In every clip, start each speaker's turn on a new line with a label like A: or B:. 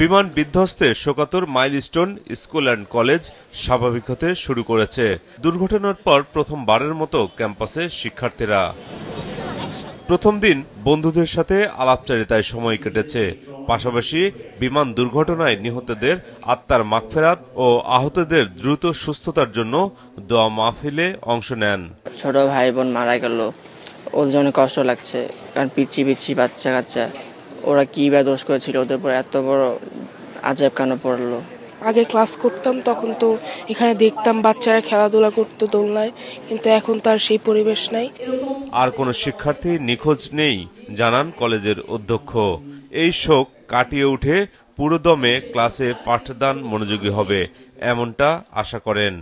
A: বিমান বিধ্বস্তে শোকাতুর milestone school and college স্বাভাবিক হতে শুরু করেছে। দুর্ঘটনার পর প্রথমবারের মতো ক্যাম্পাসে শিক্ষার্থীরা। প্রথম দিন বন্ধুদের সাথে আলাপচারিতায় সময় কেটেছে। পাশাপাশি বিমান দুর্ঘটনায় নিহতদের আত্মার মাগফিরাত ও আহতদের দ্রুত সুস্থতার জন্য দোয়া মাহফিলে অংশ নেন।
B: ছোট ভাই বোন মারা গেল, ওর জন্য কষ্ট লাগছে, কারণ পিচ্ছি পিচ্ছি বাচ্চা কাচ্চা, ওরা কি বা দোষ করেছিল, ওদের উপর এত বড় আজাব কেন পড়লো।
C: আগে ক্লাস করতাম তখন তো এখানে দেখতাম বাচ্চারা খেলাধুলা করতো দোলনায়, কিন্তু এখন তার সেই পরিবেশ নাই।
A: আর কোনো শিক্ষার্থী নিখোঁজ নেই জানান কলেজের অধ্যক্ষ। এই শোক কাটিয়ে উঠে পুরোদমে ক্লাসে পাঠদান মনোযোগী হবে এমনটা আশা করেন।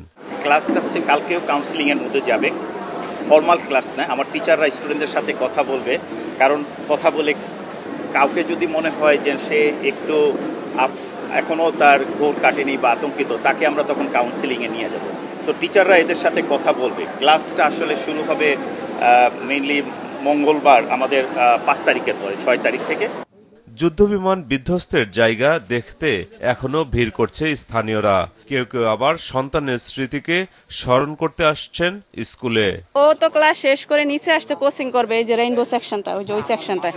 D: ক্লাসটা হচ্ছে কালকেও কাউন্সিলিং এর মধ্যে যাবে, ফর্মাল ক্লাস না। আমার টিচাররা স্টুডেন্টদের সাথে কথা বলবে, কারণ কথা বলে কাউকে যদি মনে হয় যে সে একটু এখনও তার ঘোর কাটেনি বা আতঙ্কিত, তাকে আমরা তখন কাউন্সিলিংয়ে নিয়ে যাব। তো টিচাররা এদের সাথে কথা বলবে। ক্লাসটা আসলে শুরু হবে মেইনলি মঙ্গলবার, আমাদের 5 তারিখের পরে 6 তারিখ থেকে।
A: যুদ্ধবিমান বিধ্বস্তের জায়গা দেখতে এখনো ভিড় করছে স্থানীয়রা। কেউ কেউ আবার সন্তানের স্মৃতিকে স্মরণ করতে আসছেন স্কুলে।
E: ও তো ক্লাস শেষ করে নিচে আসছে কোচিং করবে, এই যে রেইনবো সেকশনটা, ওই সেকশনটা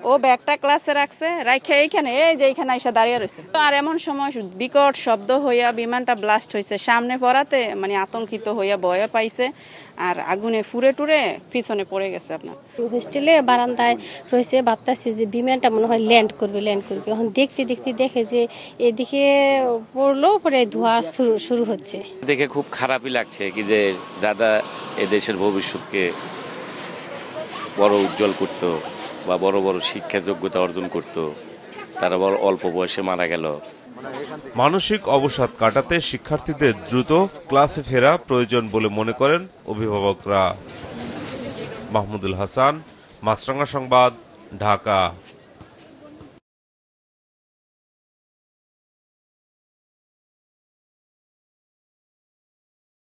E: ও ব্যাগটা ক্লাসে রাখছে, রাখে এইখানে এই যে এইখানে এসে দাঁড়িয়ে রয়েছে। আর এমন সময় বিকট শব্দ হইয়া বিমানটা ব্লাস্ট হয়েছে, সামনে পড়াতে মানে আতঙ্কিত হইয়া ভয় পাইছে, আর আগুনে ফুরে টুরে পিছনে পড়ে গেছে। আপনার
F: হোস্টেলে বারান্দায় রয়েছে, ভাবতেছে যে বিমানটা মনে হয় ল্যান্ড করবে। এখন দেখতে দেখতে দেখে যে এদিকে পড়লো, পরে ধোঁয়া শুরু হচ্ছে।
G: দেখে খুব খারাপই লাগছে কি যে দাদা এদেশের ভবিষ্যৎকে বড় উজ্জ্বল করত বা বড় বড় শিক্ষা যোগ্যতা অর্জন করত, তারা বড় অল্প বয়সে মারা গেল।
A: মানসিক অবসাদ কাটাতে শিক্ষার্থীদের দ্রুত ক্লাসে ফেরা প্রয়োজন বলে মনে করেন অভিভাবকরা। মাহমুদুল হাসান, মাছরাঙা সংবাদ, ঢাকা।